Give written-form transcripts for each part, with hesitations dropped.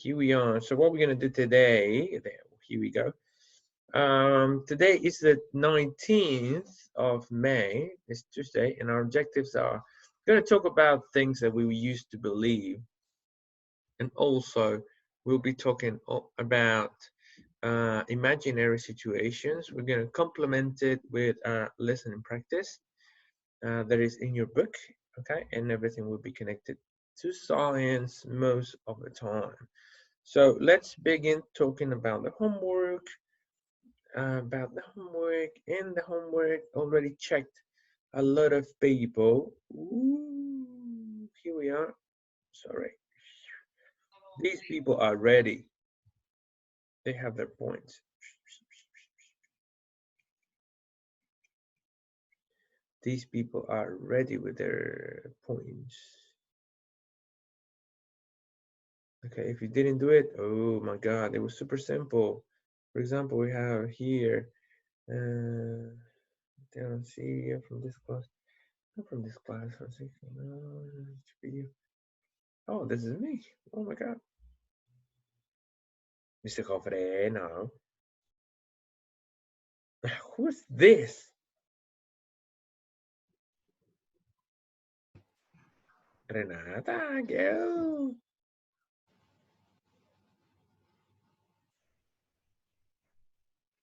here we are. So what we're going to do today, here we go. Today is the 19th of May. It's Tuesday, and our objectives are going to talk about things that we used to believe, and also we'll be talking about imaginary situations. We're going to complement it with lesson and practice that is in your book, okay? And everything will be connected to science most of the time. So let's begin talking about the homework. And the homework already checked a lot of people. Ooh, here we are. Sorry. These people are ready. They have their points. These people are ready with their points. Okay, if you didn't do it, oh my God, it was super simple. For example, we have here, they don't see you from this class. Not from this class. Oh, this is me. Oh my God. Mr. Joffre, no. Who's this? Renata, girl.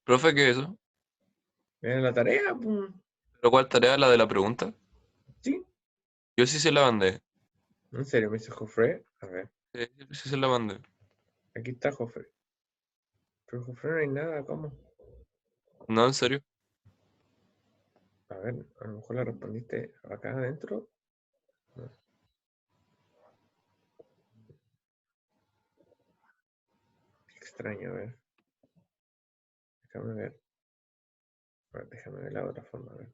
Profe, ¿qué es eso? Mira la tarea, pum. ¿Pero cuál tarea? ¿La de la pregunta? Sí. Yo sí se la mandé. En serio, Mr. Joffre. A ver, Sí se la mandé. aquí está Joffre. Pero Joffre no hay nada, ¿cómo? No, en serio. A ver, a lo mejor la respondiste acá adentro. No. Extraño, a ver. Déjame ver. A ver, déjame ver la otra forma, a ver.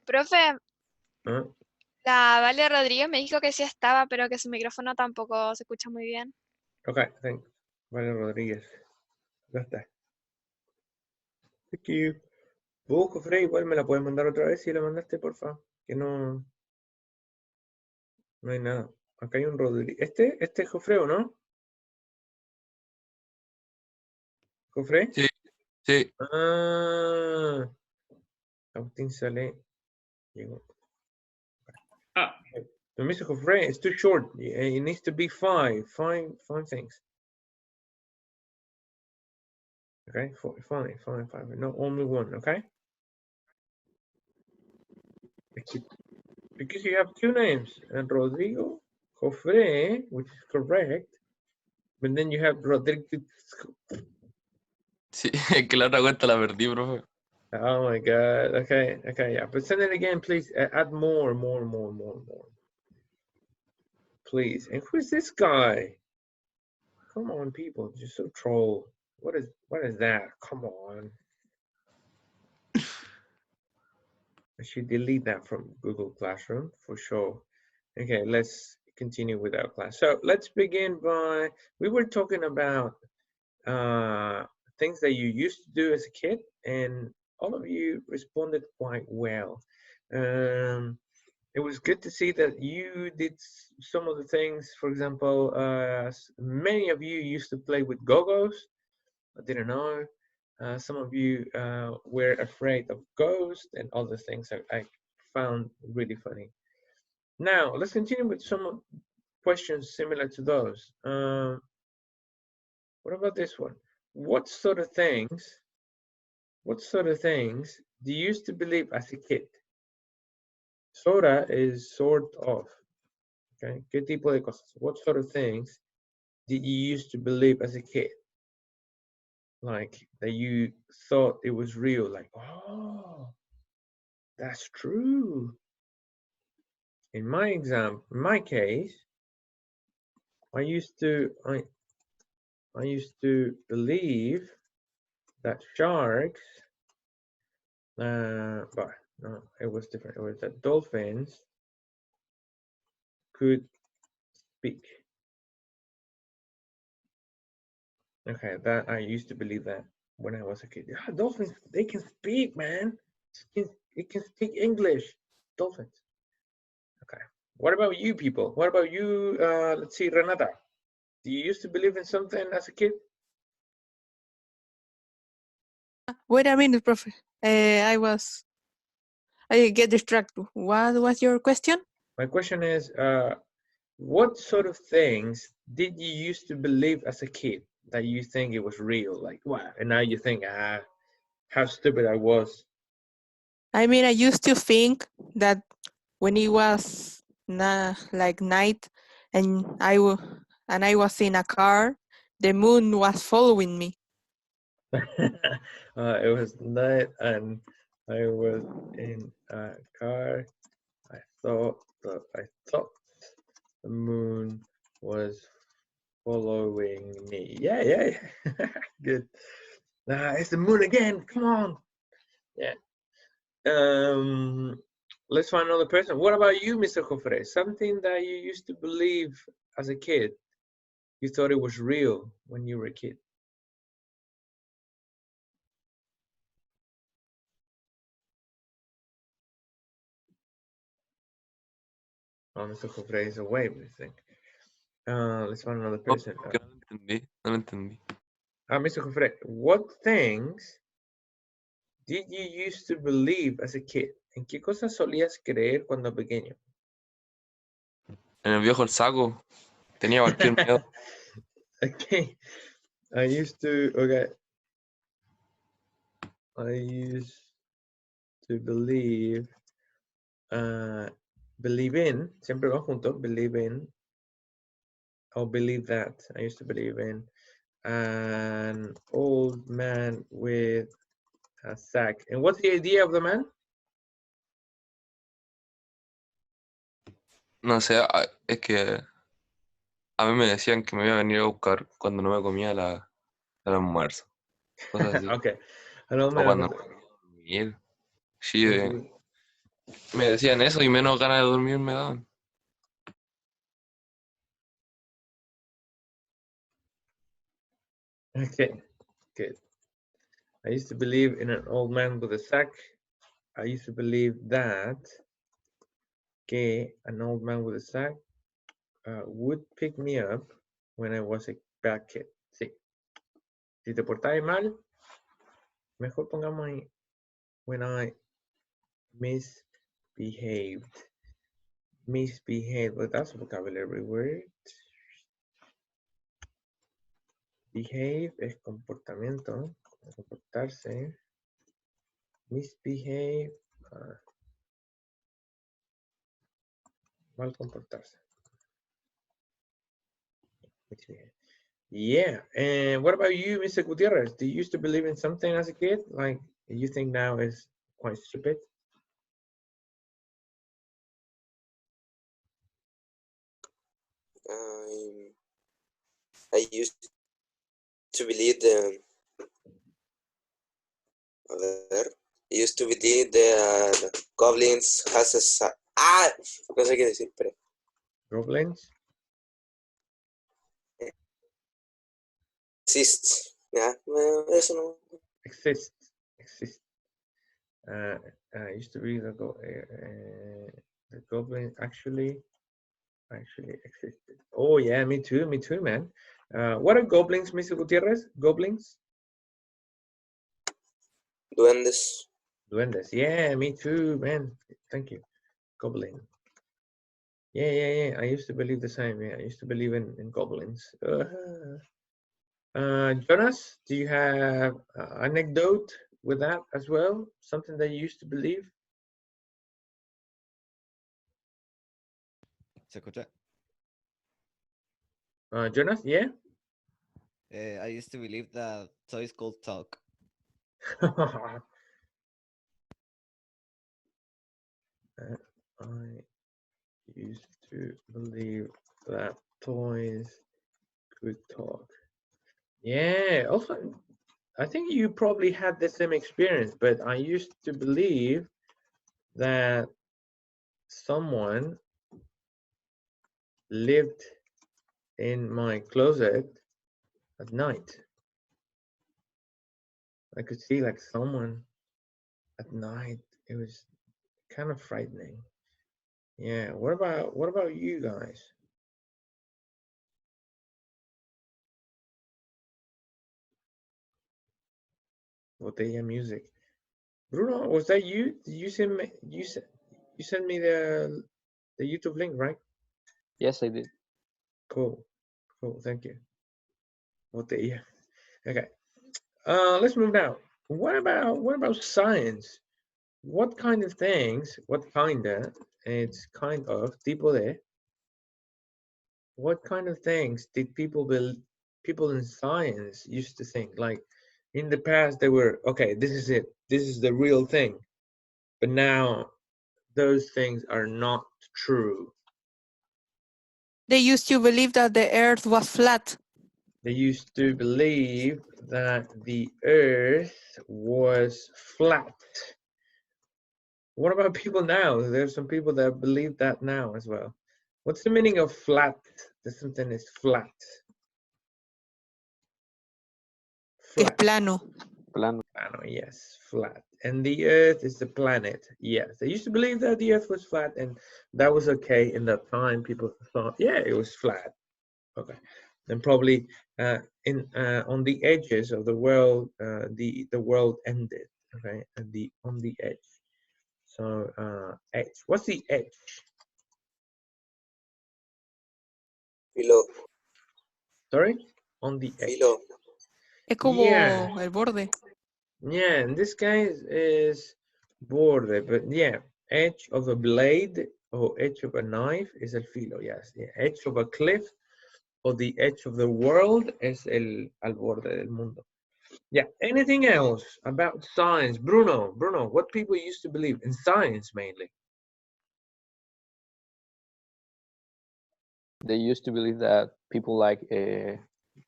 Profe, ¿Ah? la Vale Rodríguez me dijo que sí estaba, pero que su micrófono tampoco se escucha muy bien. Ok, thanks. Vale, Rodríguez. Ya está. Thank you. Vos, Joffre, igual me la puedes mandar otra vez si la mandaste, porfa. Que no hay nada. Acá hay un Rodríguez. ¿Este es Joffre o no? ¿Joffre? Sí, sí. Ah, Agustín sale. Llegó. Ah, Mr. Joffre, it's too short. It needs to be five things. Okay, five. No, only one, okay? Because you have two names, and Rodrigo Joffre, which is correct, but then you have Rodrigo. Sí, es que la otra cuenta la perdí, profe. Oh my God. Okay, yeah. But send it again, please. Add more. Please. And who's this guy? Come on, people. You're so troll. What is that? Come on. I should delete that from Google Classroom for sure. Okay, let's continue with our class. So let's begin by, we were talking about things that you used to do as a kid, and all of you responded quite well. It was good to see that you did some of the things. For example, many of you used to play with go-go's. I didn't know. Some of you were afraid of ghosts and other things I found really funny. Now, let's continue with some questions similar to those. What about this one? What sort of things do you used to believe as a kid? Sorta is sort of. Okay, ¿qué tipo de cosas? What sort of things did you used to believe as a kid? Like that you thought it was real, like, oh, that's true. In my case, I used to believe that sharks, but no, it was different. It was that dolphins could speak. Okay, that I used to believe that when I was a kid. Yeah, dolphins, they can speak, man. It can speak English. Dolphins. Okay. What about you people? What about you? Let's see, Renata. Do you used to believe in something as a kid? Wait a minute, Prof. I get distracted. What was your question? My question is, what sort of things did you used to believe as a kid that you think it was real? Like, wow, and now you think, how stupid I was. I mean, I used to think that when it was like night and I was in a car, the moon was following me. It was night and I was in a car. I thought the moon was following me. Yeah. Good. It's the moon again. Come on. Yeah. Let's find another person. What about you, Mr. Jofre? Something that you used to believe as a kid. You thought it was real when you were a kid. Oh, Mr. Jofre is away, we think. Let's find another person. Que no lo entendí, no lo entendí. Mr. Jofre, what things did you used to believe as a kid? ¿En qué cosas solías creer cuando pequeño? En el viejo el saco. Tenía cualquier miedo. Okay. I used to believe, believe in, siempre va junto, believe in, or believe that. I used to believe in an old man with a sack. And what's the idea of the man? No sé, es que a mí me decían que me iba a venir a buscar cuando no me comía el almuerzo. Cosas así. Okay. An old O man cuando with me iba a dormir. Sí, a- me decían eso y menos ganas de dormir me daban. Okay, good. I used to believe in an old man with a sack. I used to believe that an old man with a sack would pick me up when I was a bad kid. Sí. Si te portabas mal, mejor pongamos ahí when I misbehaved. Misbehaved, well, that's a vocabulary word. Behave es comportamiento, comportarse. Misbehave, mal comportarse. Misbehave. Yeah, and what about you, Mr. Gutierrez? Do you used to believe in something as a kid, like you think now is quite stupid? I used to believe the goblins has a no sé qué decir, pero Goblins? exist. Ya, eso no. Exist. Used to be the goblin actually existed. Oh yeah, me too, man. What are goblins, Mr. Gutierrez? Goblins? Duendes. Duendes. Yeah, me too, man. Thank you. Goblin. Yeah. I used to believe the same. Yeah, I used to believe in goblins. Jonas, do you have anecdote with that as well? Something that you used to believe? ¿Se escucha? Jonas, yeah? I used to believe that toys could talk. I used to believe that toys could talk. Yeah, also, I think you probably had the same experience, but I used to believe that someone lived in my closet at night. I could see like someone at night. It was kind of frightening. Yeah. What about you guys? Botella music. Bruno, was that you? Did you send me? You sent me the YouTube link, right? Yes, I did. Cool. Cool. Thank you. Botella. Okay. Let's move now. What about science? What kind of things? What kind of? It's kind of tipo de. What kind of things did people in science used to think? Like in the past, they were okay. This is it. This is the real thing. But now, those things are not true. They used to believe that the earth was flat. They used to believe that the earth was flat. What about people now? There's some people that believe that now as well. What's the meaning of flat? That something is flat. Que es Flat. plano. Plano. Plano, yes, flat. And the earth is the planet. Yes, they used to believe that the earth was flat, and that was okay in that time. People thought, yeah, it was flat. Okay. And probably on the edges of the world, the world ended. Okay, and on the edge. So edge. What's the edge? Filo. Sorry, on the edge. Filo. Es como Yeah. el borde. Yeah, in this case is borde, but yeah, edge of a blade or edge of a knife is el filo. Yes, the edge of a cliff or the edge of the world es al borde del mundo. Yeah, anything else about science? Bruno, what people used to believe in science mainly? They used to believe that people like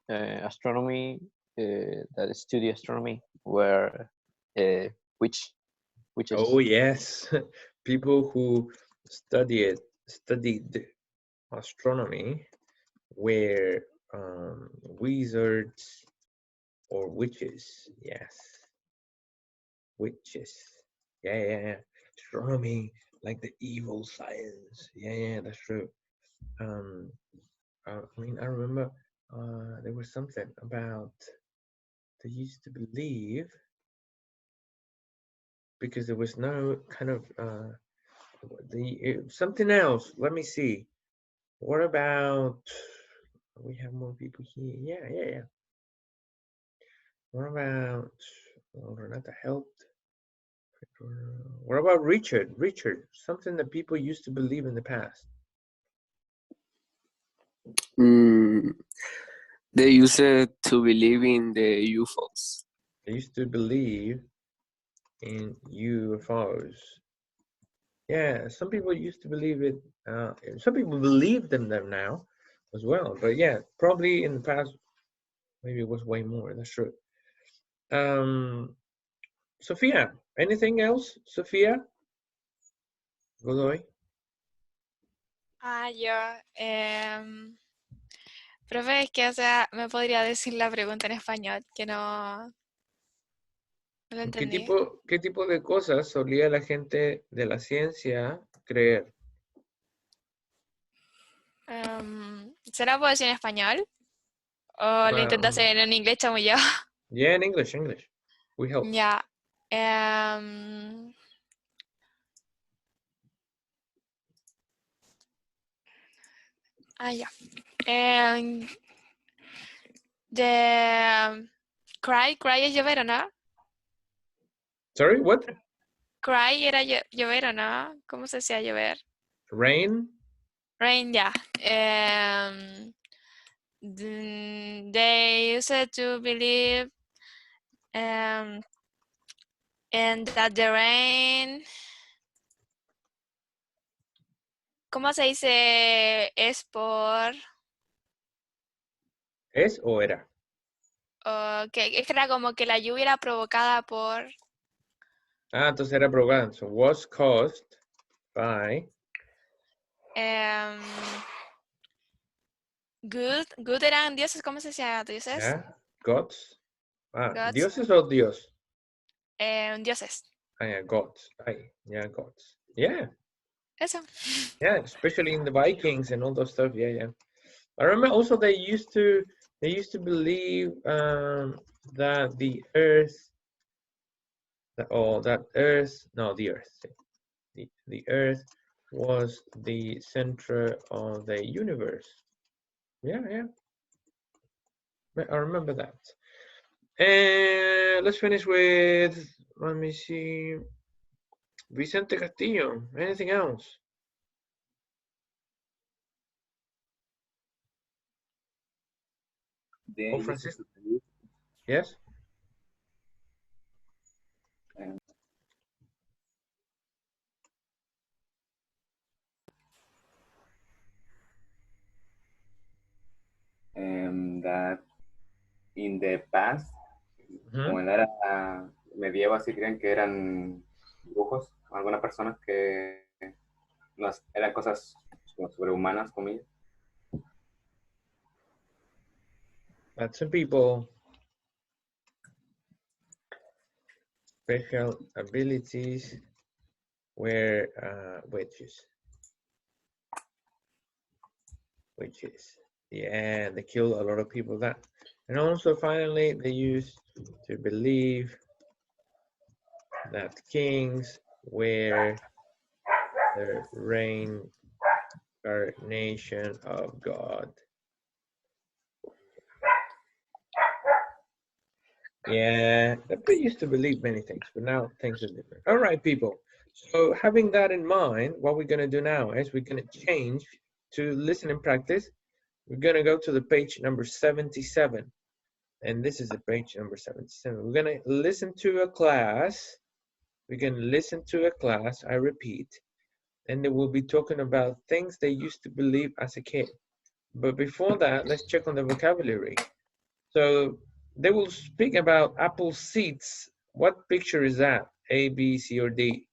astronomy, that study astronomy, were witches. Oh yes, people who studied astronomy were wizards or witches. Yes, witches. Yeah. Astronomy, like the evil science. Yeah, that's true. I mean, I remember there was something about they used to believe because there was no kind of something else. Let me see. What about we have more people here? Yeah. What about Renata helped? What about Richard? Richard, something that people used to believe in the past. They used to believe in the UFOs. They used to believe in UFOs. Yeah, some people used to believe it. Some people believe them now as well. But yeah, probably in the past, maybe it was way more. That's true. Sophia, anything else? Sophia Godoy. Yo, profe, es que, o sea, me podría decir la pregunta en español, que no lo entendí. ¿Qué tipo de cosas solía la gente de la ciencia creer? ¿Se la puedo decir en español? ¿O lo intento hacer en inglés chamullado? Yeah, in English. We help. Ya. Ya. Cry es llover, ¿o no? Sorry, what? Cry era llover, ¿o no? ¿Cómo se decía llover? Rain? Rain, ya. They used to believe and that the rain, ¿cómo se dice? Es por, ¿Es o era? que era como que la lluvia era provocada por, Entonces era provocada. So was caused by good eran dioses, ¿cómo se decía? Dioses. yeah, gods. Gods. ¿Dioses o Dios? Dioses. Yeah, gods. Yeah, gods. Yeah. Eso. Yeah, especially in the Vikings and all those stuff. Yeah, yeah. I remember also they used to believe that the Earth, the Earth was the center of the universe. Yeah, yeah. I remember that. And let's finish with, let me see, Vicente Castillo. Anything else? They Oh, used Francisco. to believe Yes. that in the past, como en la era medieval, sí creen que eran brujos, algunas personas que eran cosas como sobrehumanas, comillas. That some people special abilities were witches. Yeah, they killed a lot of people that. And also finally they used to believe that kings were the reincarnation of God. Yeah, they used to believe many things, but now things are different. All right, people. So having that in mind, what we're going to do now is we're going to change to listening practice. We're going to go to the page number 77. And this is the page number 77. We're going to listen to a class. We're going to listen to a class, I repeat, and they will be talking about things they used to believe as a kid. But before that, let's check on the vocabulary. So they will speak about apple seeds. What picture is that? A, B, C, or D?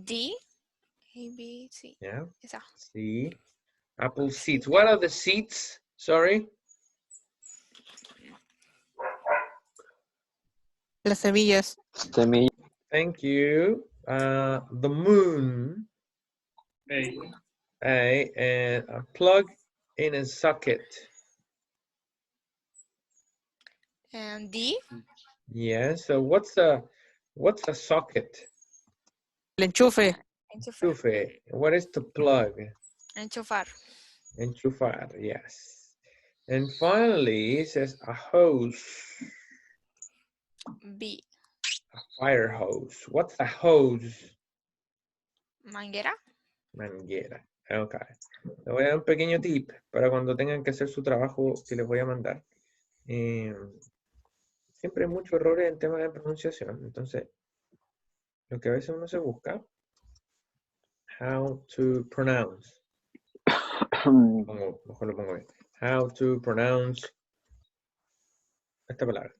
D. A, B, C. Yeah. Esa. C. Apple seeds. What are the seeds? Sorry. Las semillas. Semilla. Thank you. The moon. A. And a plug in a socket. And D. Yeah. So what's a socket? El enchufe. Enchufe. What is the plug? Enchufar. Enchufar. Yes. And finally, it says a hose. B. A fire hose. What's a hose? Manguera. Manguera. Ok. Le voy a dar un pequeño tip para cuando tengan que hacer su trabajo que les voy a mandar. Siempre hay muchos errores en temas de pronunciación. Entonces, lo que a veces uno se busca, how to pronounce. Mejor lo pongo bien. How to pronounce esta palabra.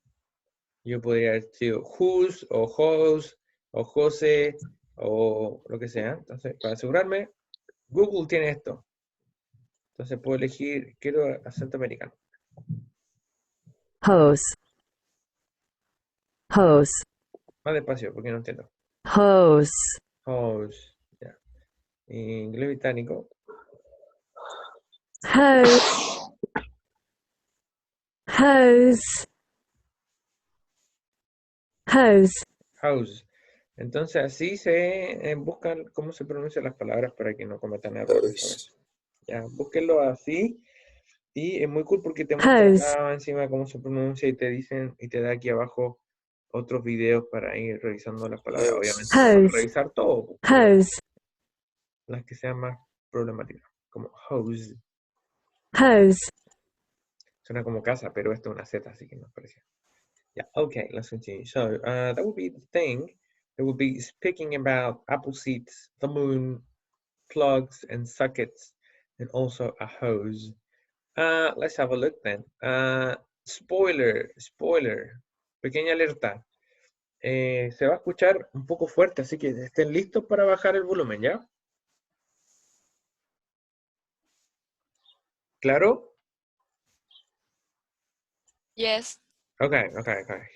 Yo podría decir whose o hose o José o lo que sea. Entonces, para asegurarme, Google tiene esto. Entonces puedo elegir, quiero acento americano. Hose. Hose. Más despacio, porque no entiendo. Hose. Hose. Ya. Inglés británico. Hose. Hose. Hose. House. Entonces así se buscan cómo se pronuncian las palabras para que no cometan errores. Ya, búsquenlo así. Y es muy cool porque te muestra acá encima cómo se pronuncia y te dicen y te da aquí abajo otros videos para ir revisando las palabras. Obviamente no para revisar todo. Hose. Las que sean más problemáticas. Como hose. Hose. Suena como casa, pero esto es una Z, así que no parecía. Yeah, okay, let's continue. So that would be the thing. It would be speaking about apple seeds, the moon, plugs and sockets, and also a hose. Let's have a look then. Spoiler. Pequeña alerta. Se va a escuchar un poco fuerte, así que estén listos para bajar el volumen, ¿ya? ¿Claro? Yes. Okay.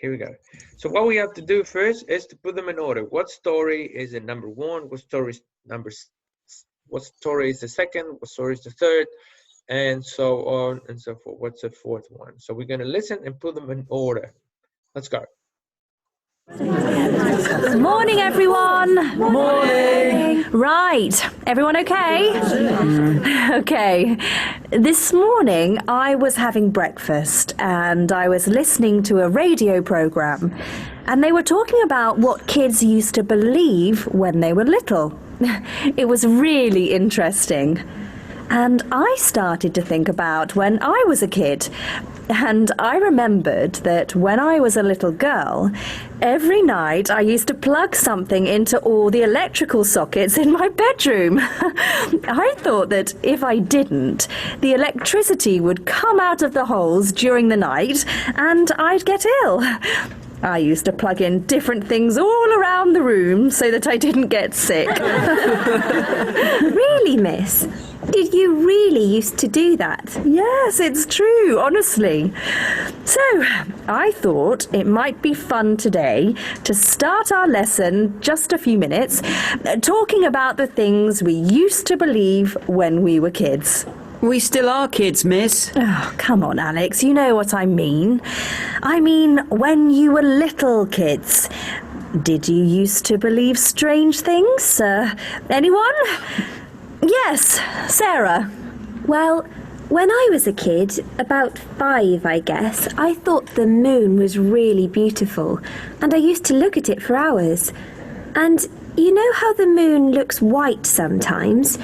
Here we go. So what we have to do first is to put them in order. What story is it number one? What story is the second? What story is the third? And so on and so forth. What's the fourth one? So we're going to listen and put them in order. Let's go. Morning, everyone. Morning. Right. Everyone okay? Okay. This morning, I was having breakfast and I was listening to a radio program, and they were talking about what kids used to believe when they were little. It was really interesting. And I started to think about when I was a kid. And I remembered that when I was a little girl, every night I used to plug something into all the electrical sockets in my bedroom. I thought that if I didn't, the electricity would come out of the holes during the night and I'd get ill. I used to plug in different things all around the room so that I didn't get sick. Really, miss? Did you really used to do that? Yes, it's true, honestly. So, I thought it might be fun today to start our lesson, just a few minutes, talking about the things we used to believe when we were kids. We still are kids, miss. Oh, come on, Alex, you know what I mean. I mean, when you were little kids. Did you used to believe strange things? Anyone? Yes, Sarah. Well, when I was a kid, about 5, I guess, I thought the moon was really beautiful, and I used to look at it for hours. And you know how the moon looks white sometimes?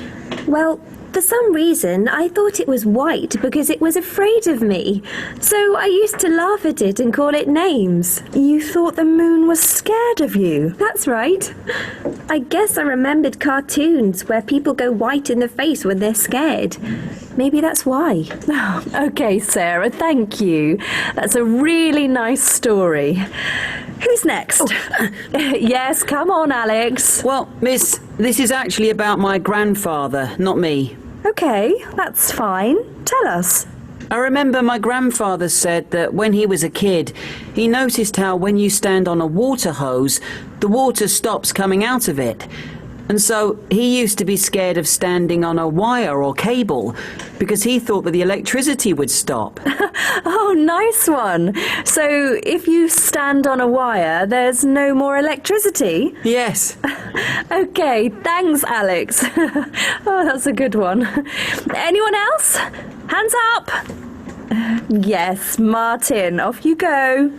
Well, for some reason, I thought it was white because it was afraid of me. So I used to laugh at it and call it names. You thought the moon was scared of you? That's right. I guess I remembered cartoons where people go white in the face when they're scared. Maybe that's why. Oh, okay, Sarah, thank you. That's a really nice story. Who's next? Oh. Yes, come on, Alex. Well, miss, this is actually about my grandfather, not me. Okay, that's fine. Tell us. I remember my grandfather said that when he was a kid, he noticed how when you stand on a water hose, the water stops coming out of it. And so he used to be scared of standing on a wire or cable because he thought that the electricity would stop. Oh, nice one. So if you stand on a wire, there's no more electricity? Yes. Okay, thanks, Alex. Oh, that's a good one. Anyone else? Hands up. Yes, Martin, off you go.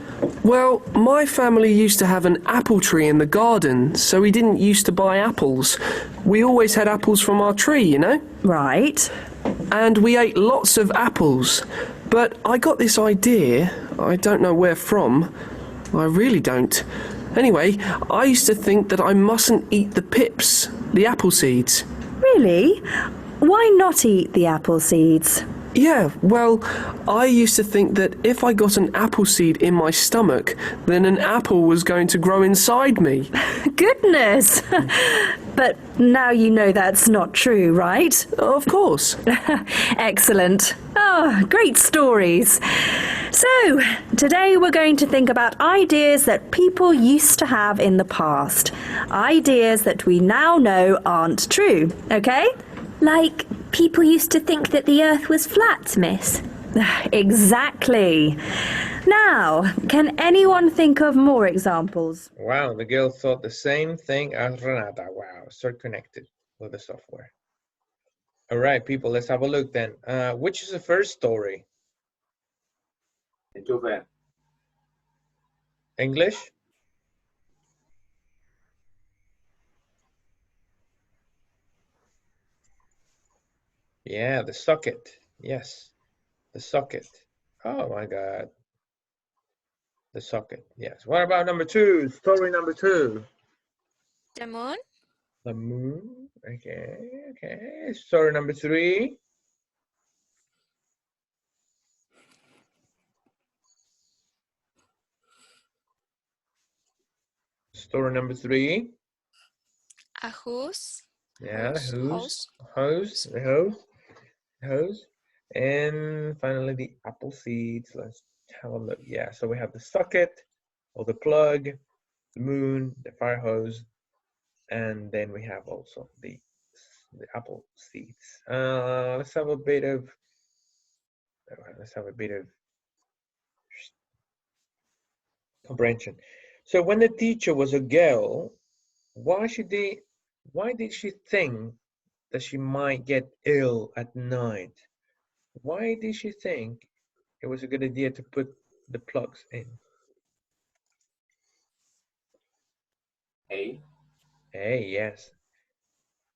Well, my family used to have an apple tree in the garden, so we didn't used to buy apples. We always had apples from our tree, you know? Right. And we ate lots of apples. But I got this idea, I don't know where from. I really don't. Anyway, I used to think that I mustn't eat the pips, the apple seeds. Really? Why not eat the apple seeds? Yeah, well, I used to think that if I got an apple seed in my stomach, then an apple was going to grow inside me. Goodness! But now you know that's not true, right? Of course. Excellent. Oh, great stories. So, today we're going to think about ideas that people used to have in the past. Ideas that we now know aren't true, okay? Like, people used to think that the earth was flat, miss. Exactly. Now, can anyone think of more examples? Wow, the girl thought the same thing as Renata. Wow, so connected with the software. All right, people, let's have a look then. Which is the first story? English? Yeah, the socket. Yes, the socket. Oh my God. The socket. Yes. What about number 2? Story number 2. The moon? The moon. Okay, okay. Story number 3. Story number 3. A hose? Yeah, the Hose. hose. The hose. Hose. And finally the apple seeds. Let's have a look. Yeah, so we have the socket or the plug, the moon, the fire hose, and then we have also the apple seeds. Let's have a bit of comprehension. So when the teacher was a girl, why did she think that she might get ill at night? Why did she think it was a good idea to put the plugs in? A. Yes.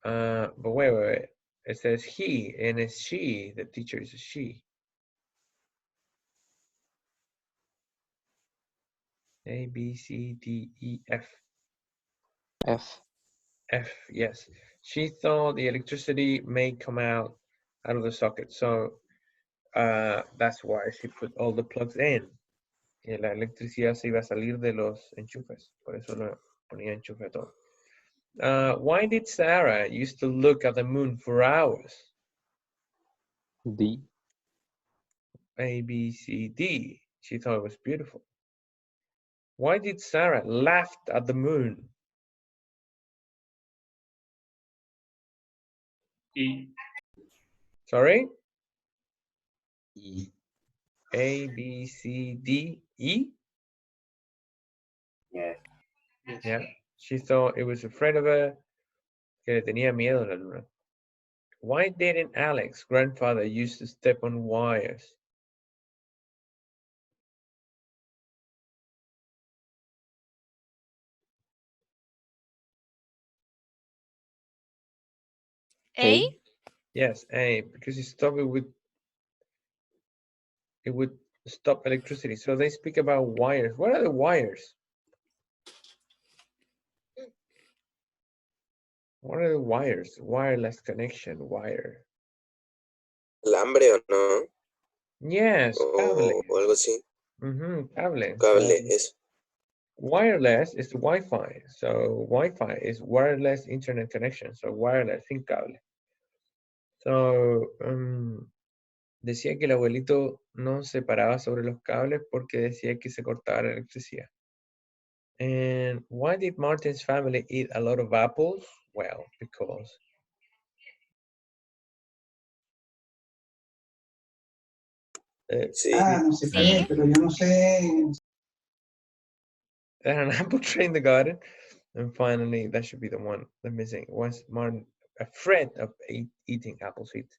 But wait. It says he and it's she. The teacher is a she. A, B, C, D, E, F. F, yes. She thought the electricity may come out of the socket. So that's why she put all the plugs in. Y la electricidad se iba a salir de los enchufes. Por eso lo ponía enchufe todo. Why did Sarah used to look at the moon for hours? D. A, B, C, D. She thought it was beautiful. Why did Sarah laugh at the moon? E. Sorry? E. A, B, C, D, E? Yes. Yeah. She thought it was afraid of her, que le tenía miedo a la luna. Why didn't Alex's grandfather used to step on wires? A? Yes, A, because it would stop electricity. So they speak about wires. What are the wires? What are the wires? Wireless connection, wire. ¿Alambre o no? Yes, cable. O algo así. Cable. Cable, So, eso. wireless is Wi-Fi. So Wi-Fi is wireless internet connection. So wireless sin cable. So decía que el abuelito no se paraba sobre los cables porque decía que se cortaba la electricidad. And why did Martin's family eat a lot of apples? Well, because Sí. No sé qué es, pero yo no sé. They had an apple tree in the garden. And finally, that should be the one, the missing. Was Martin afraid of eating apple seeds?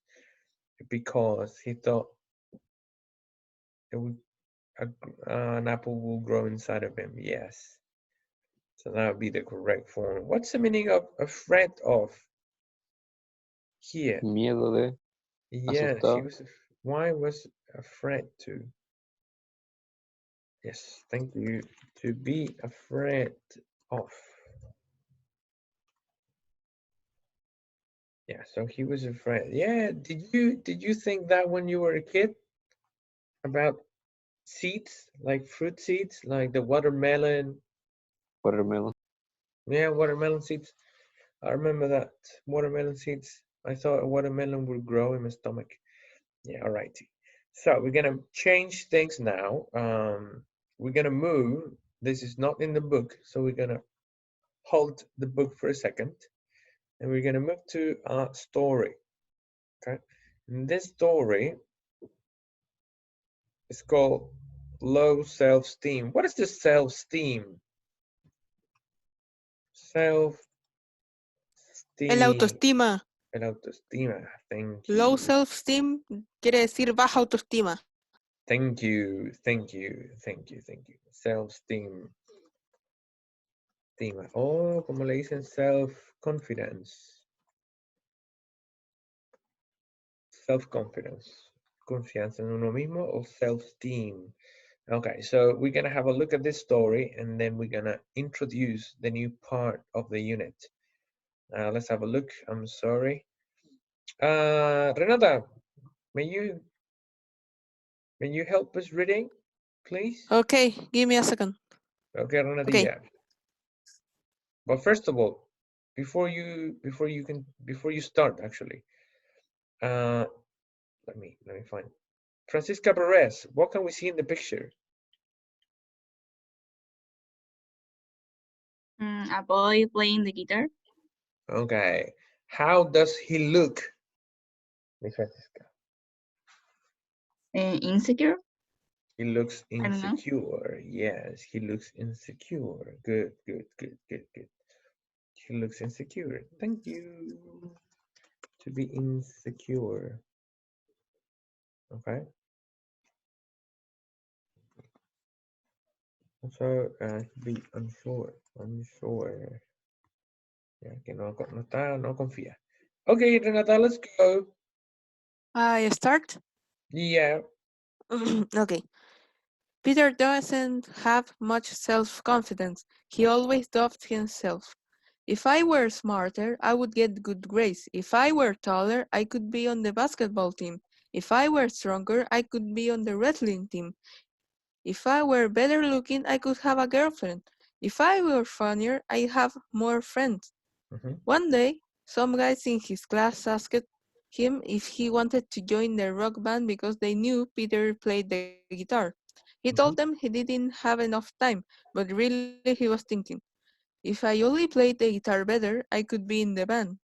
Because he thought it would, an apple will grow inside of him. Yes. So that would be the correct form. What's the meaning of afraid of here? Miedo de. Yeah, Asustado. she was. Why was afraid to? Yes, thank you. To be afraid of. Yeah, so he was afraid. Yeah, did you think that when you were a kid about seeds, like fruit seeds, like the watermelon? Watermelon. Yeah, watermelon seeds. I remember that watermelon seeds. I thought a watermelon would grow in my stomach. Yeah, all righty. So we're gonna change things now. We're gonna move. This is not in the book, so we're gonna hold the book for a second, and we're gonna move to a story. Okay, and this story is called Low Self-Esteem. What is the self-esteem? Self-esteem. El autoestima. El autoestima. Thank you. Low self-esteem quiere decir baja autoestima. Thank you. Self-esteem. Oh, como le dicen self-confidence. Self-confidence. Confianza en uno mismo or self-esteem. Okay, so we're gonna have a look at this story and then we're gonna introduce the new part of the unit. Let's have a look. I'm sorry. Renata, may you help us reading, please? Okay, give me a second. Okay, Renata. Okay. Yeah. But first of all, before you start, actually, let me find Francisca Perez, what can we see in the picture? A boy playing the guitar. Okay. How does he look, Miss Francisca? Insecure. He looks I don't know. insecure. Yes, he looks insecure. Good, good, good, good, good. He looks insecure. Thank you. To be insecure. Okay. Also, be unsure. Unsure. Yeah, que no está, no confía. Okay, Renata, let's go. I start? Yeah. Okay. Peter doesn't have much self-confidence. He always doubts himself. If I were smarter, I would get good grades. If I were taller, I could be on the basketball team. If I were stronger, I could be on the wrestling team. If I were better looking, I could have a girlfriend. If I were funnier, I'd have more friends. One day, some guys in his class asked him if he wanted to join the rock band because they knew Peter played the guitar. He told them he didn't have enough time, but really he was thinking, if I only played the guitar better, I could be in the band.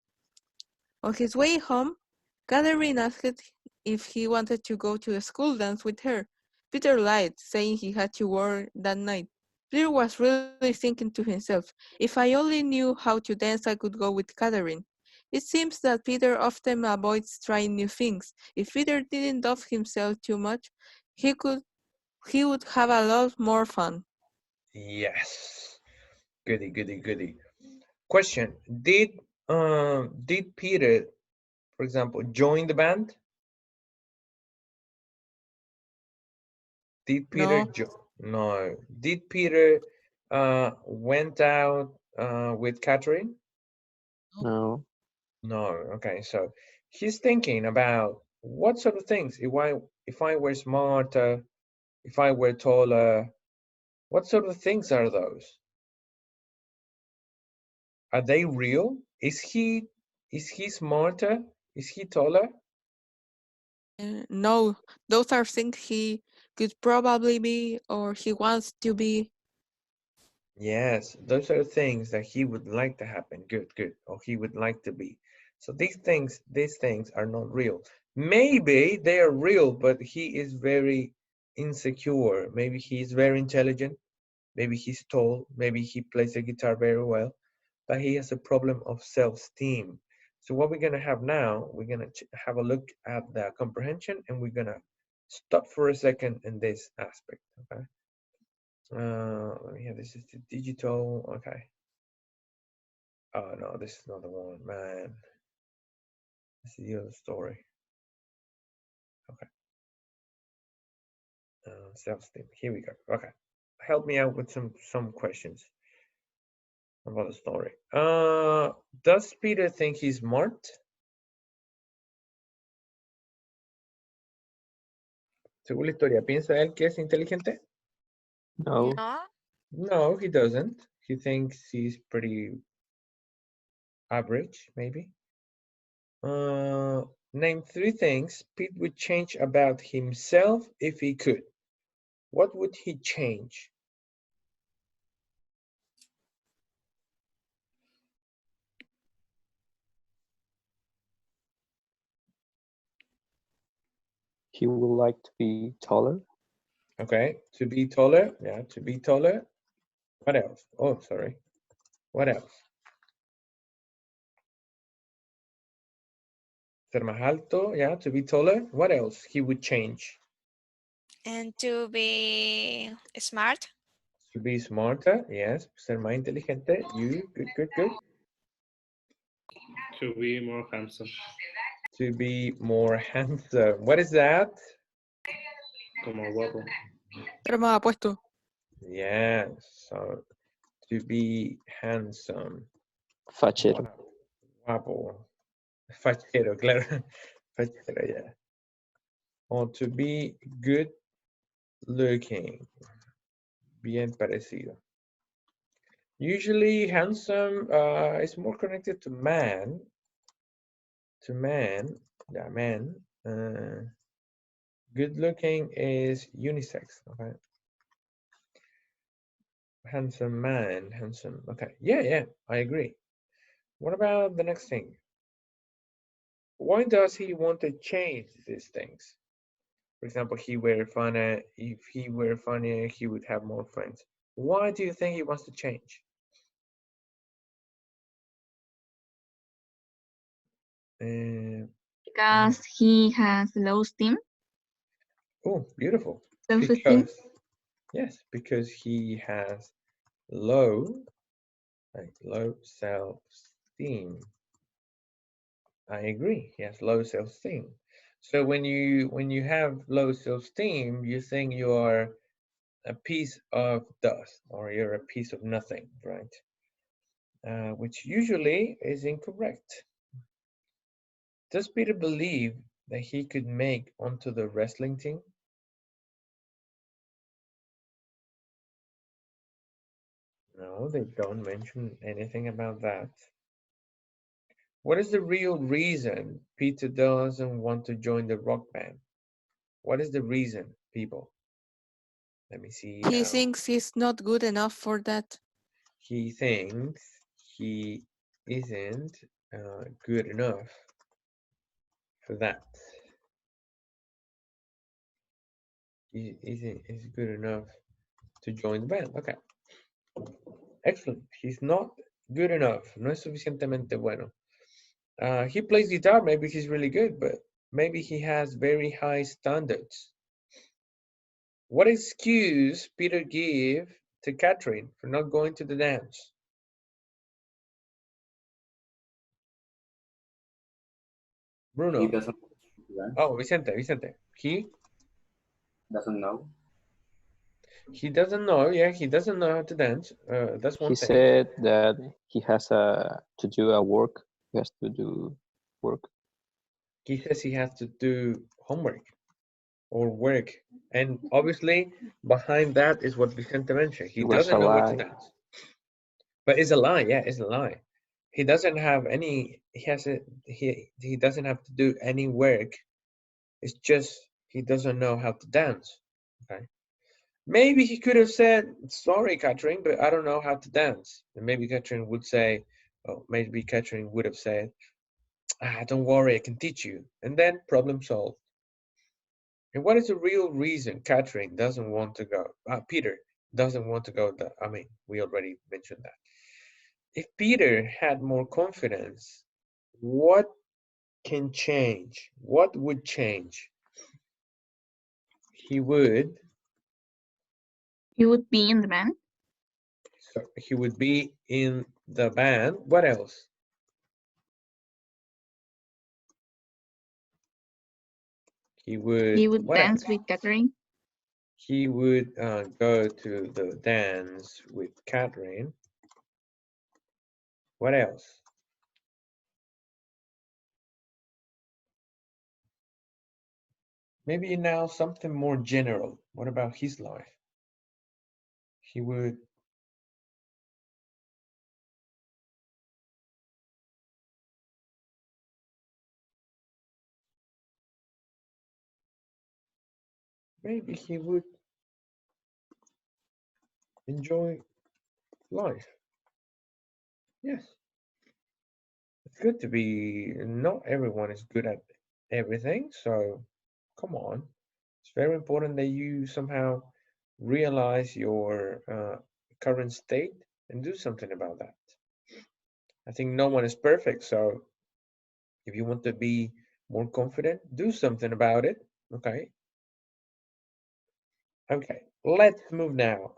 On his way home, Catherine asked if he wanted to go to a school dance with her. Peter lied, saying he had to work that night. Peter was really thinking to himself, if I only knew how to dance, I could go with Catherine. It seems that Peter often avoids trying new things. If Peter didn't doubt himself too much, he would have a lot more fun. Yes. Goody, goody, goody. Question: Did Peter, for example, join the band? Did Peter no. Did Peter went out with Catherine? No. No. Okay, so he's thinking about what sort of things. If I were smarter, if I were taller, what sort of things are those? Are they real? Is he smarter? Is he taller? No, those are things he could probably be or he wants to be. Yes, those are things that he would like to happen. Good, good. Or he would like to be. So these things are not real. Maybe they are real, but he is very insecure. Maybe he's very intelligent. Maybe he's tall. Maybe he plays the guitar very well, but he has a problem of self-esteem. So what we're going to have now, we're going to have a look at the comprehension, and we're going to stop for a second in this aspect. Okay. Yeah, this is the digital. Okay. Oh no, this is not the one, man. This is the other story. Okay. Self-esteem. Here we go. Okay. Help me out with some questions about the story. Does Peter think he's smart? Según la historia, ¿piensa él que es inteligente? No. No. No, he doesn't. He thinks he's pretty average, maybe. Name 3 things Pete would change about himself if he could. What would he change? He would like to be taller. Okay, to be taller. Yeah, to be taller. What else? Oh, sorry. What else? Ser más alto. Yeah, to be taller. What else he would change? And to be smart. To be smarter. Yes, ser más inteligente. You, good, good, good. To be more handsome. To be more handsome. What is that? Como guapo. Pero más apuesto. Yes, so to be handsome. Fachero. Guapo. Fachero, claro. Fachero, yeah. Or to be good looking. Bien parecido. Usually handsome is more connected to man. To man. Yeah, man. Good looking is unisex. Okay. Handsome man, handsome. Okay. Yeah, I agree. What about the next thing? Why does he want to change these things? For example, if he were funnier, he would have more friends. Why do you think he wants to change? Because he has low esteem. Oh, beautiful. Self-esteem. Because he has low self-esteem. I agree. He has low self-esteem. So when you have low self-esteem, you think you are a piece of dust or you're a piece of nothing, right? Which usually is incorrect. Does Peter believe that he could make onto the wrestling team? No, they don't mention anything about that. What is the real reason Peter doesn't want to join the rock band? What is the reason, people? Let me see. He thinks he's not good enough for that. He thinks he isn't good enough for that. He isn't good enough to join the band. Okay. Excellent. He's not good enough. No es suficientemente bueno. He plays guitar. Maybe he's really good, but maybe he has very high standards. What excuse Peter give to Catherine for not going to the dance? Bruno. He doesn't. Oh, Vicente. He Doesn't know. He doesn't know. Yeah, he doesn't know how to dance. That's one He thing. said that he has to do a work. He has to do work. He says he has to do homework or work, and obviously behind that is what Vicente mentioned. He doesn't know what to dance. But it's a lie. Yeah, it's a lie. He doesn't have any. He doesn't have to do any work. It's just he doesn't know how to dance. Okay. Maybe he could have said, "Sorry, Catherine, but I don't know how to dance." And maybe Catherine would say, "Oh, maybe Catherine would have said, don't worry, I can teach you." And then problem solved. And what is the real reason Catherine doesn't want to go? Peter doesn't want to go. I mean, we already mentioned that. If Peter had more confidence, what can change? What would change? He would be in the band. So he would be in the band. What else? He would dance with Catherine. He would go to the dance with Catherine. What else? Maybe now something more general. What about his life? He would enjoy life. Yes. It's good to be, not everyone is good at everything, so come on. It's very important that you somehow realize your current state and do something about that. I think no one is perfect, so if you want to be more confident, do something about it. Okay. Okay, let's move now.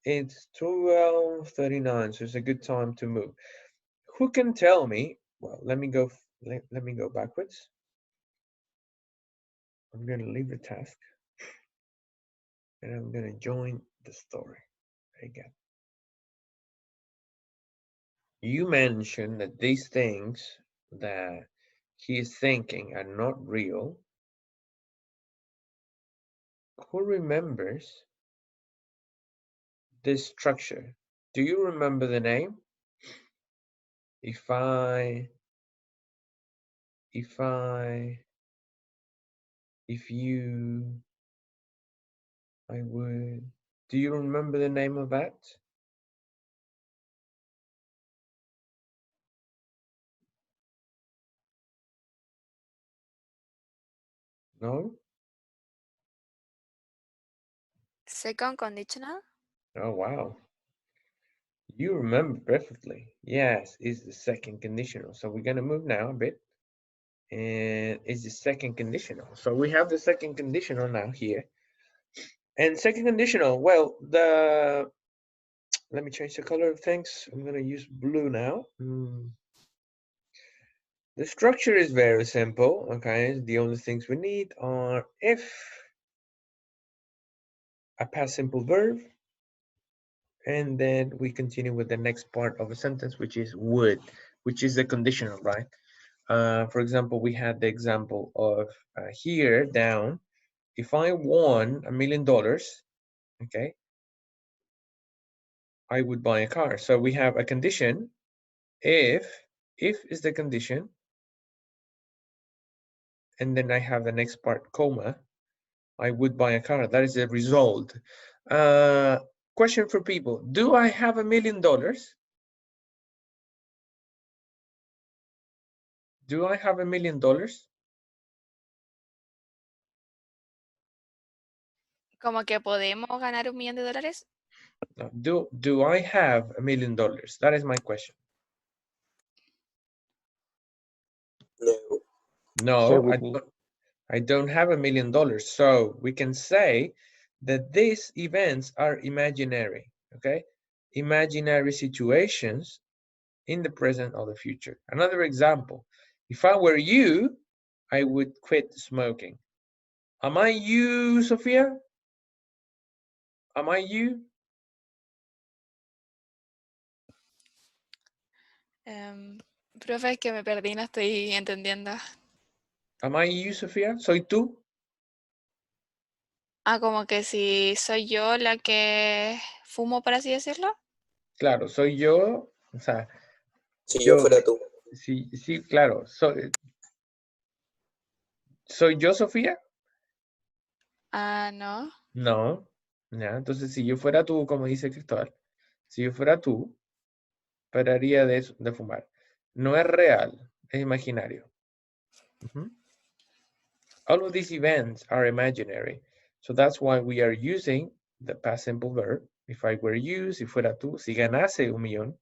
It's 12:39, so it's a good time to move. Who can tell me? Well, let me go. Let me go backwards. I'm going to leave the task, and I'm going to join the story again. You mentioned that these things that he is thinking are not real. Who remembers this structure? Do you remember the name? If I if you, I would, do you remember the name of that? No? Second conditional. Oh, wow. You remember perfectly. Yes, it's the second conditional. So we're going to move now a bit. And it's the second conditional. So we have the second conditional now here. And second conditional, well, let me change the color of things. I'm going to use blue now. The structure is very simple, okay? The only things we need are if, a past simple verb, and then we continue with the next part of a sentence, which is would, which is the conditional, right? For example, we had the example of here down, if I won $1 million, okay, I would buy a car. So we have a condition, if is the condition, and then I have the next part, comma, I would buy a car. That is the result. Question for people, do I have $1 million? Do I have $1 million? Como que podemos ganar $1 millón de dólares. No, do I have $1 million? That is my question. No. No, I don't have $1 million. So we can say that these events are imaginary, okay? Imaginary situations in the present or the future. Another example, if I were you, I would quit smoking. Am I you, Sofia? Am I you? Profe, es que me perdí, no estoy entendiendo. Am I you, Sofía? ¿Soy tú? Ah, como que si soy yo la que fumo, por así decirlo. Claro, soy yo, o sea, Si yo fuera tú. Sí, sí, claro. ¿Soy yo, Sofía? Ah, no. No. Ya, entonces, si yo fuera tú, como dice Cristóbal, si yo fuera tú, pararía de fumar. No es real, es imaginario. All of these events are imaginary. So that's why we are using the past simple verb. If I were you, si fuera tú, si ganase $1 millón.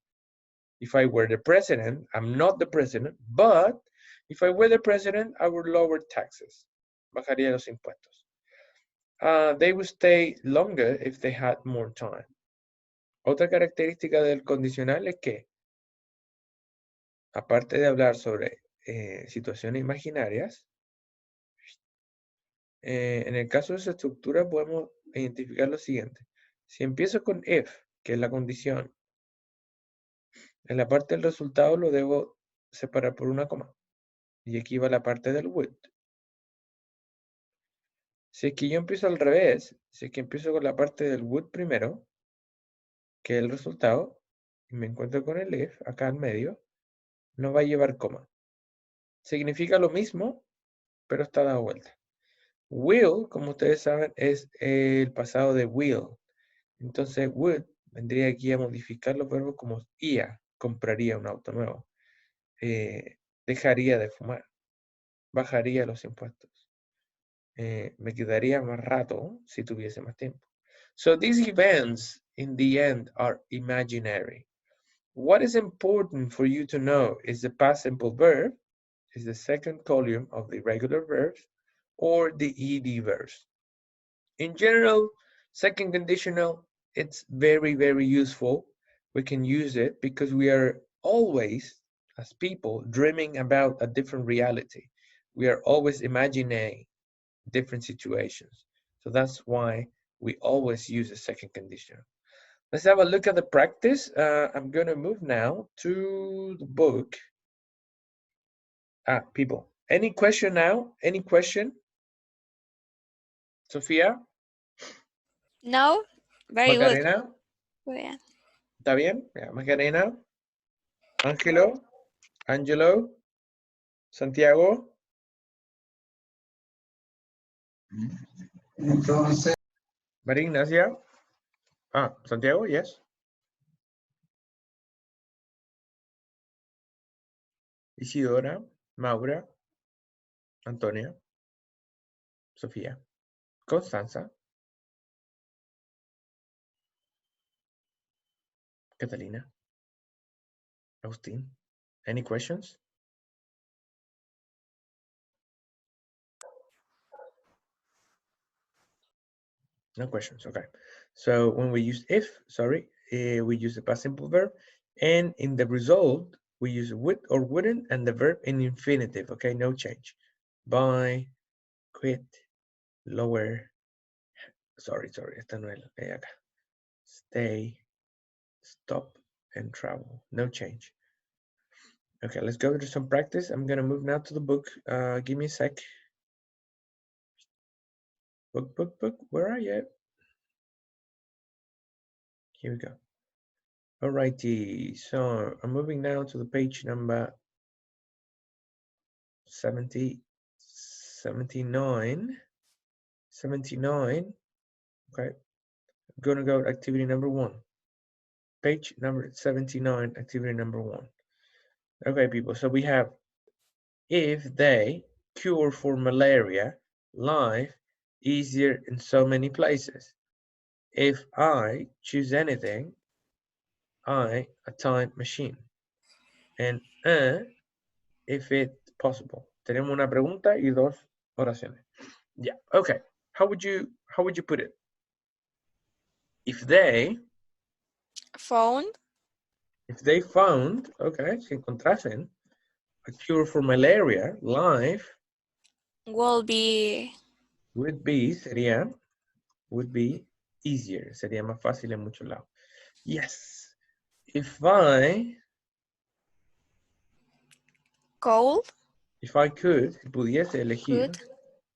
If I were the president, I'm not the president, but if I were the president, I would lower taxes. Bajaría los impuestos. They would stay longer if they had more time. Otra característica del condicional es que, aparte de hablar sobre situaciones imaginarias, en el caso de esa estructura podemos identificar lo siguiente. Si empiezo con if, que es la condición, en la parte del resultado lo debo separar por una coma. Y aquí va la parte del would. Si es que yo empiezo al revés, si es que empiezo con la parte del would primero, que es el resultado, y me encuentro con el if acá en medio, no va a llevar coma. Significa lo mismo, pero está dado vuelta. Will, como ustedes saben, es el pasado de will. Entonces, would vendría aquí a modificar los verbos como ia, compraría un auto nuevo, dejaría de fumar, bajaría los impuestos, me quedaría más rato si tuviese más tiempo. So these events in the end are imaginary. What is important for you to know is the past simple verb is the second column of the regular verbs or the ed verbs. In general, second conditional, it's very, very useful. We can use it because we are always, as people, dreaming about a different reality. We are always imagining different situations. So that's why we always use a second conditional. Let's have a look at the practice. I'm going to move now to the book. People, any question now? Any question? Sofía? No, very Macarena? good. Muy bien. ¿Está bien? Yeah. Macarena? Ángelo? Angelo? Santiago? Entonces, María Ignacia. Ah, Santiago, yes. Isidora, Maura, Antonia, Sofía, Constanza, Catalina, Agustín. Any questions? No questions, okay. So when we use if, sorry, we use the past simple verb, and in the result, we use would or wouldn't, and the verb in infinitive, okay, no change. Buy, quit, lower, sorry, esta no es acá. Stay, stop, and travel, no change. Okay, let's go to some practice. I'm gonna move now to the book. Give me a sec. Book, where are you? Here we go. Alrighty, so I'm moving now to the page number 79. Okay, I'm gonna go to activity number 1. Page number 79, activity number 1. Okay, people, so we have if they cure for malaria, life easier in so many places. If I choose anything, I a time machine. And if it's possible. Tenemos una pregunta y dos oraciones. Yeah, okay. How would you put it? If they Found If they found, okay, si encontrasen a cure for malaria, life will be would be easier. Sería más fácil en muchos lados. Yes. If I cold. If I could, si pudiese elegir,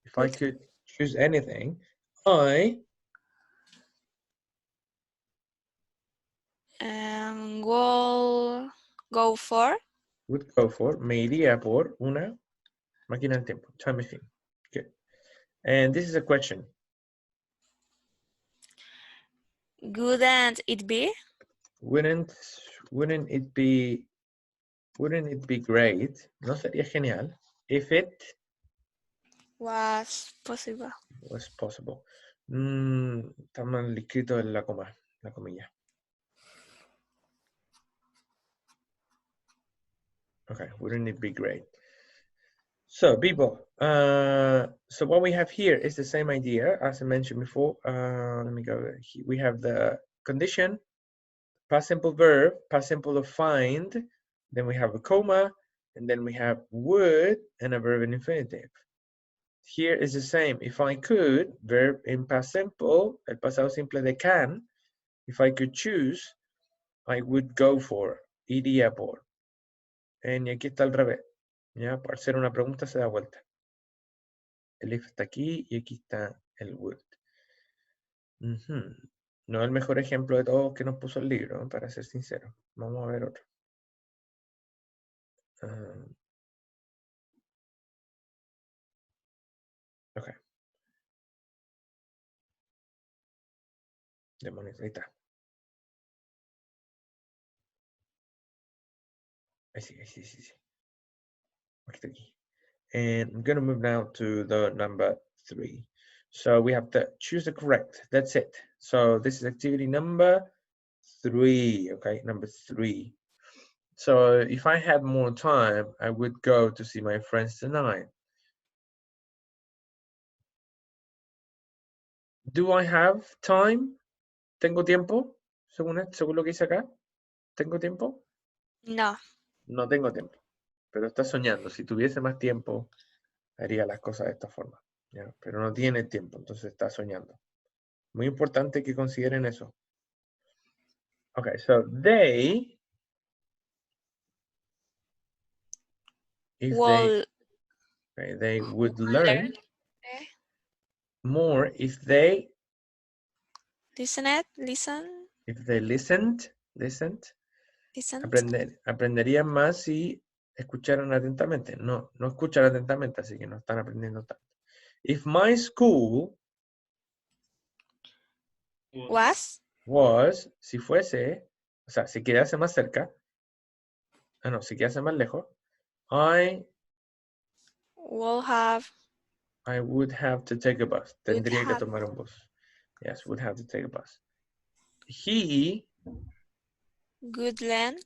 if I could choose anything, I Will go for would go for, me iría por una máquina del tiempo, time machine. Good. And this is a question. Wouldn't it be? Wouldn't it be great? ¿No sería genial? If it Was possible. was possible. Está mal escrito en la comilla. Okay, wouldn't it be great? So people, so what we have here is the same idea as I mentioned before. Let me go. We have the condition, past simple verb, past simple of find, then we have a comma, and then we have would and a verb in infinitive. Here is the same. If I could, verb in past simple, el pasado simple de can. If I could choose, I would go for, iría por. Y aquí está al revés. Ya, por hacer una pregunta se da vuelta. El if está aquí y aquí está el would. No es el mejor ejemplo de todos que nos puso el libro, ¿no? Para ser sincero. Vamos a ver otro. Ok. Demonios, ahí está. Ahí sí. Aquí está aquí. And I'm going to move now to the number 3. So we have to choose the correct. That's it. So this is activity number 3. Okay, number 3. So if I had more time, I would go to see my friends tonight. Do I have time? ¿Tengo tiempo? Según lo que dice acá. ¿Tengo tiempo? No. No tengo tiempo. Pero está soñando. Si tuviese más tiempo, haría las cosas de esta forma. ¿Ya? Pero no tiene tiempo, entonces está soñando. Muy importante que consideren eso. Okay, so they would learn more if they listened. Aprenderían más si escucharan atentamente. No escuchan atentamente, así que no están aprendiendo tanto. If my school Was was, si fuese, o sea, si quedase más cerca, no, si quedase más lejos, I would have would have to take a bus. Would Tendría que have. tomar un bus. Yes, would have to take a bus. He good land.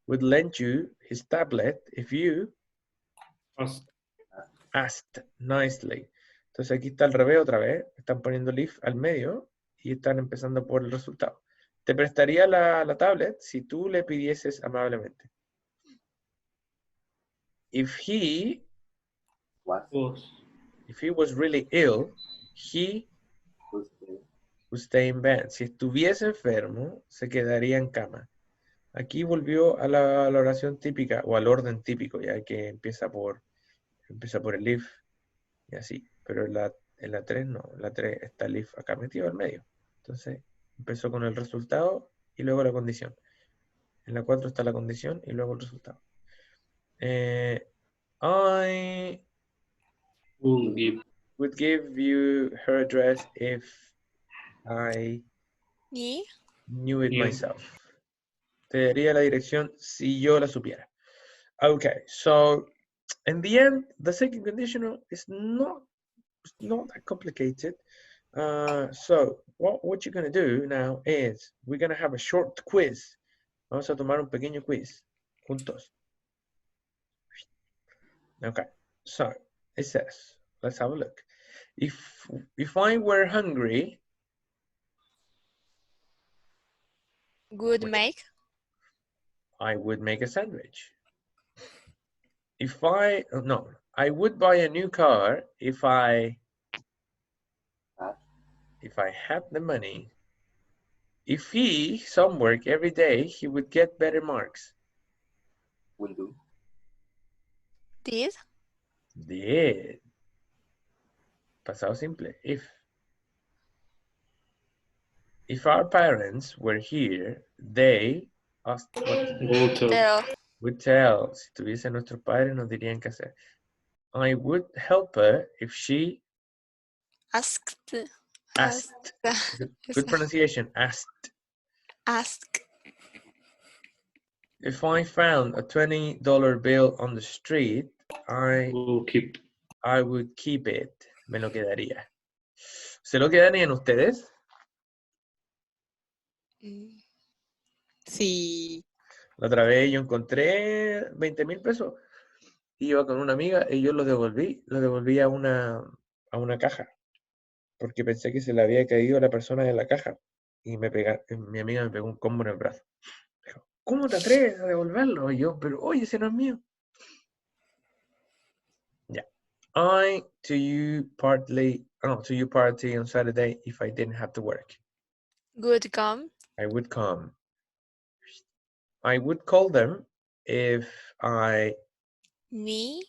would lend you his tablet if you asked nicely. Entonces aquí está al revés otra vez. Están poniendo el if al medio y están empezando por el resultado. Te prestaría la tablet si tú le pidieses amablemente. If he was really ill, he would stay in bed. Si estuviese enfermo, se quedaría en cama. Aquí volvió a la oración típica o al orden típico, ya que empieza por el if y así. Pero en la 3 no, en la 3 está el if acá metido al medio. Entonces empezó con el resultado y luego la condición. En la 4 está la condición y luego el resultado. I would give you her address if I knew it myself. Te daría la dirección si yo la supiera. Okay, so in the end, the second conditional is not that complicated. So what you're going to do now is we're going to have a short quiz. Vamos a tomar un pequeño quiz juntos. Okay, so it says, let's have a look. If I were hungry, I would make a sandwich. I would buy a new car if I had the money. If he some work every day, he would get better marks. Will do. Did. Pasado simple. If our parents were here, they would tell. Si tuviese nuestros padres, nos dirían qué hacer. I would help her if she Asked. Good pronunciation. Asked. If I found a $20 bill on the street, I would keep it. Me lo quedaría. ¿Se lo quedarían ustedes? Sí. La otra vez yo encontré 20.000 pesos. Iba con una amiga y yo los devolví a una caja. Porque pensé que se le había caído a la persona de la caja. Y mi amiga me pegó un combo en el brazo. Dijo, ¿cómo te atreves a devolverlo? Y yo, pero oye, ese no es mío. Yeah. To you party on Saturday if I didn't have to work. Would come. I would come. I would call them if I knew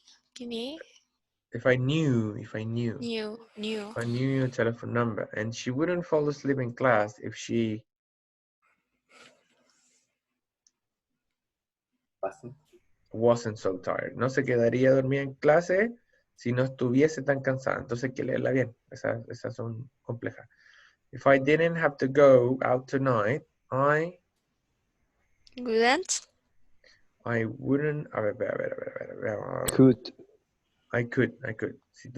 your telephone number, and she wouldn't fall asleep in class if she wasn't so tired. No se quedaría dormida en clase si no estuviese tan cansada. Entonces hay que leerla bien. Esas son complejas. If I didn't have to go out tonight, I wouldn't. A ver. Could. I could. Si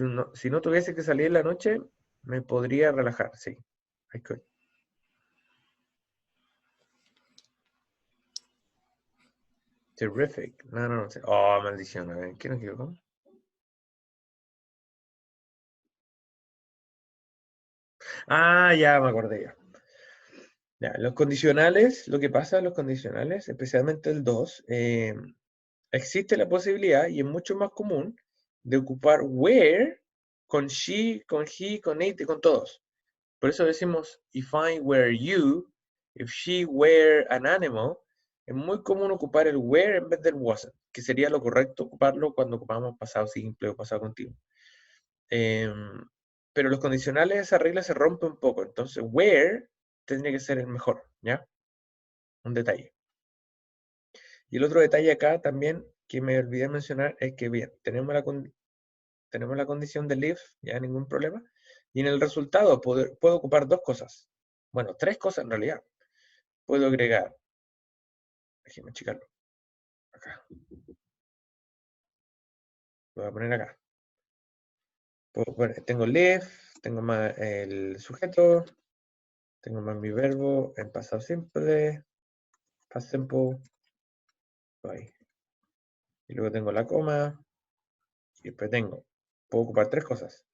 no tuviese que salir la noche, me podría relajar. Sí. I could. Terrific. No. Oh, maldición. A ver, ¿qué nos equivocó? Ah, ya me acordé ya. Ya, los condicionales, lo que pasa en los condicionales, especialmente el 2, existe la posibilidad, y es mucho más común, de ocupar where con she, con he, con it y con todos. Por eso decimos, if I were you, if she were an animal, es muy común ocupar el were en vez del wasn't, que sería lo correcto ocuparlo cuando ocupamos pasado simple o pasado continuo. Pero los condicionales, esa regla se rompe un poco, entonces where tendría que ser el mejor, ¿ya? Un detalle. Y el otro detalle acá también que me olvidé mencionar es que, bien, tenemos tenemos la condición del if, ya ningún problema. Y en el resultado puedo ocupar dos cosas. Bueno, tres cosas en realidad. Puedo agregar, déjenme achicarlo, acá. Lo voy a poner acá. Tengo el if, tengo más el sujeto, tengo más mi verbo en pasado simple, past simple, ahí. Y luego tengo la coma, y después puedo ocupar tres cosas.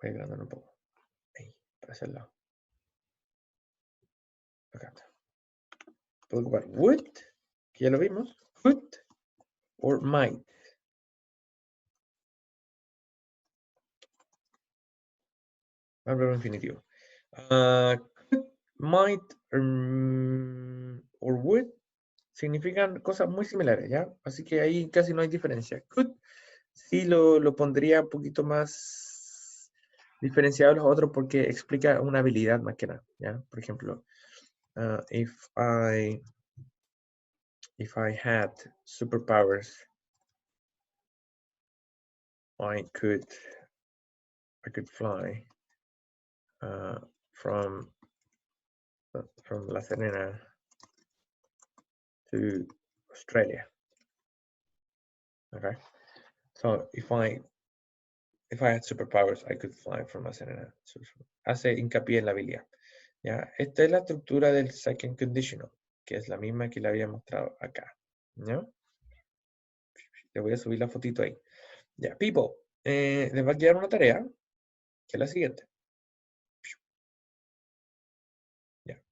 Voy agrandando un poco. Ahí, para ese lado. Acá está. Puedo ocupar would, que ya lo vimos, could, or might. Al verbo infinitivo. Could, might, or would significan cosas muy similares, ¿ya? Así que ahí casi no hay diferencia. Could sí lo pondría un poquito más diferenciado de los otros porque explica una habilidad más que nada, ¿ya? Por ejemplo, if I had superpowers, I could fly from La Serena to Australia. Okay, so if I had superpowers, I could fly from La Serena. Hace hincapié en la habilidad. ¿Ya? Esta es la estructura del second conditional, que es la misma que le había mostrado acá. ¿Ya? Le voy a subir la fotito ahí. Ya, people, les va a quedar una tarea, que es la siguiente. Ya.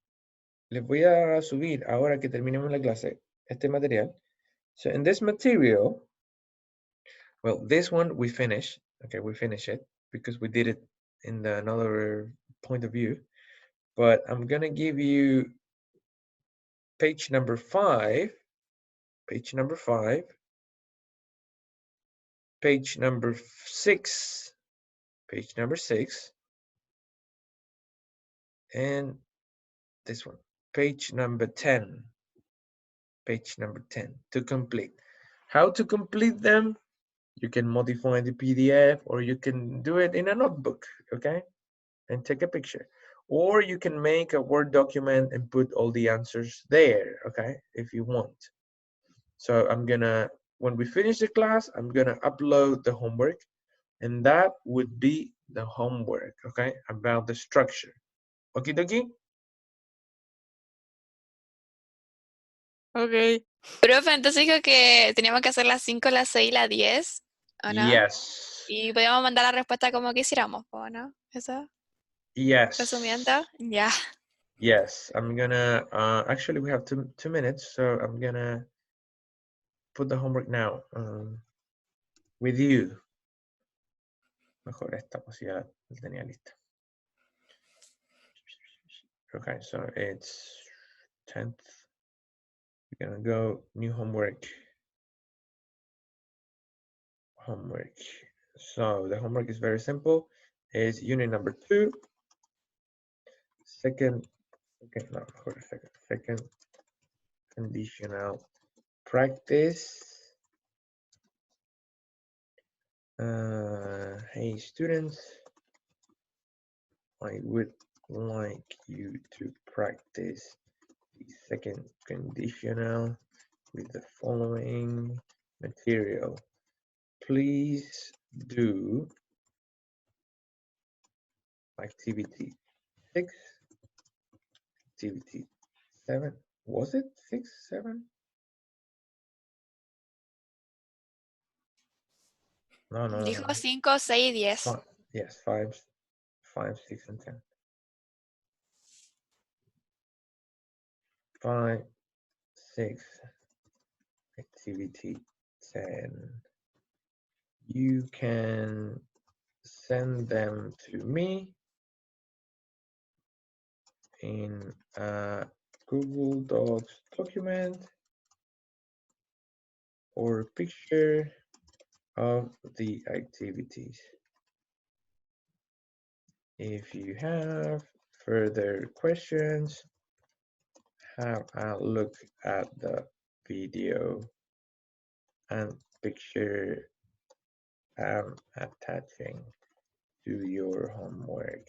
Les voy a subir, ahora que terminemos la clase, este material. So in this material, well, this one we finished. Okay, we finished it because we did it in another point of view. But I'm gonna give you page number 5, page number 5, page number 6, page number 6, and this one, page number 10, page number 10 to complete. How to complete them? You can modify the PDF or you can do it in a notebook, okay? And take a picture. Or you can make a Word document and put all the answers there, okay? If you want. So I'm gonna, when we finish the class, I'm gonna upload the homework, and that would be the homework, okay? About the structure. Okie dokie? Okay. Profe, entonces dijo que teníamos que hacer las 5, las 6 y las 10, ¿o no? Yes. Y podíamos mandar la respuesta como quisiéramos, ¿o no? ¿Eso? Yes. Resumiendo, ya. Yes, I'm gonna, actually we have two minutes, so I'm gonna put the homework now with you. Mejor esta, pues ya la tenía lista. Okay, so it's 10th. We're gonna go new homework. Homework. So the homework is very simple. It's unit number 2. Second conditional practice. Hey students, I would like you to practice the second conditional with the following material. Please do activity 6, activity 7. Was it 6, 7? No. Dijo 5, 6 y 10. Yes, 5, 6, and 10. 5, 6, activity 10. You can send them to me in a Google Docs document or a picture of the activities. If you have further questions, have a look at the video and picture I'm attaching to your homework.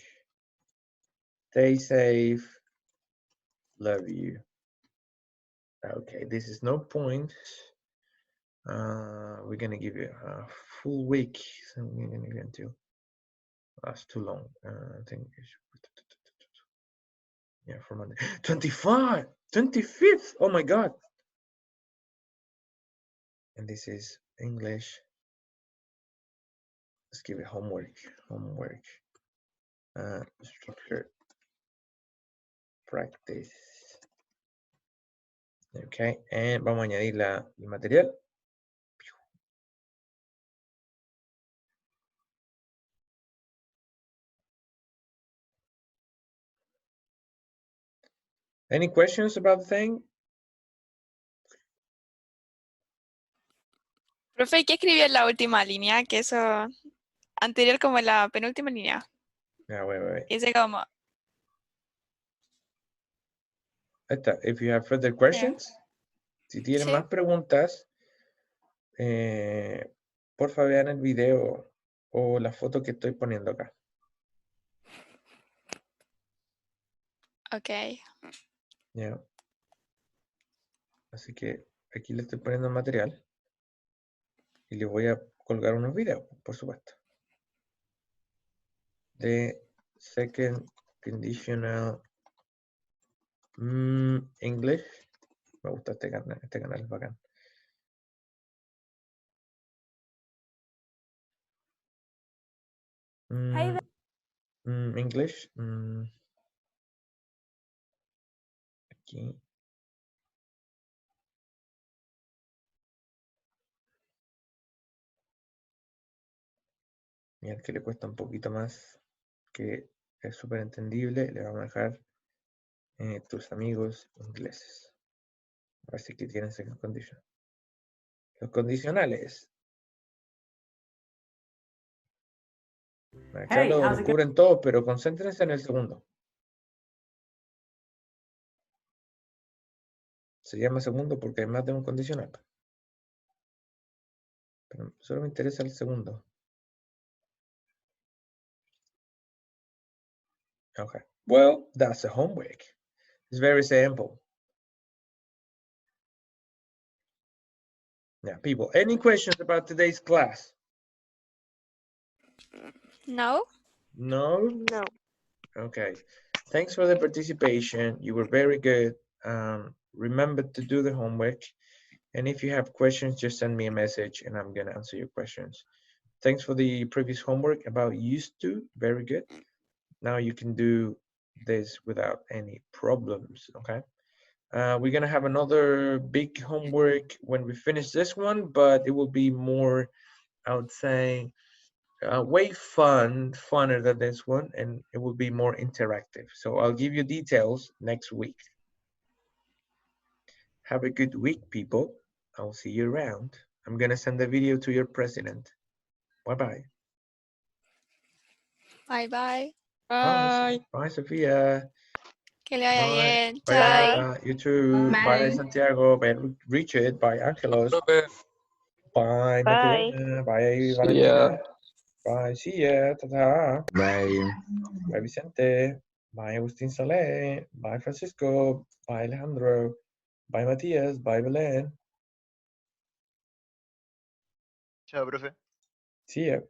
Stay safe. Love you. Okay, this is no point. We're gonna give you a full week. So we're gonna get to. That's too long. I think. Yeah, for Monday. 25th. Oh my God. And this is English. Let's give it homework. Structure. Practice. Ok, vamos a añadir el material. Any questions about the thing? Profe, ¿qué escribió en la última línea? Que eso anterior como en la penúltima línea. Yeah, wait. Dice como... Esta, if you have further questions, si tienen más preguntas, por favor vean el video o la foto que estoy poniendo acá. Ok. Yeah. Así que aquí le estoy poniendo el material y le voy a colgar unos videos, por supuesto. De second conditional English. Me gusta este canal es bacán. English. Aquí. Y al que le cuesta un poquito más, que es súper entendible, le vamos a dejar tus amigos ingleses. Así que tienen second condition. Los condicionales. Acá lo cubren todo, pero concéntrense en el segundo. Se llama segundo porque hay más de un condicional. Pero solo me interesa el segundo. Okay. Well, that's a homework. It's very simple. Yeah, people, any questions about today's class? No? No? No. Okay. Thanks for the participation. You were very good. Remember to do the homework. And if you have questions, just send me a message and I'm going to answer your questions. Thanks for the previous homework about used to. Very good. Now you can do this without any problems, okay? We're going to have another big homework when we finish this one, but it will be more, I would say, way funner than this one, and it will be more interactive. So I'll give you details next week. Have a good week, people. I'll see you around. I'm going to send the video to your president. Bye-bye. Bye. Bye, Sofía. Que le vaya Bye. bien. Bye, Chao. Renata. You too. Bye, Santiago. Bye, Richard. Bye, Angelos. Bye, Macarena. Bye, See Valentina. ya. Bye, see ya. Ta-ta. Bye. Bye, Vicente. Bye, Agustín Saleh. Bye, Francisco. Bye, Alejandro. Bye, Matías. Bye, Belén. Chao, profe. See ya.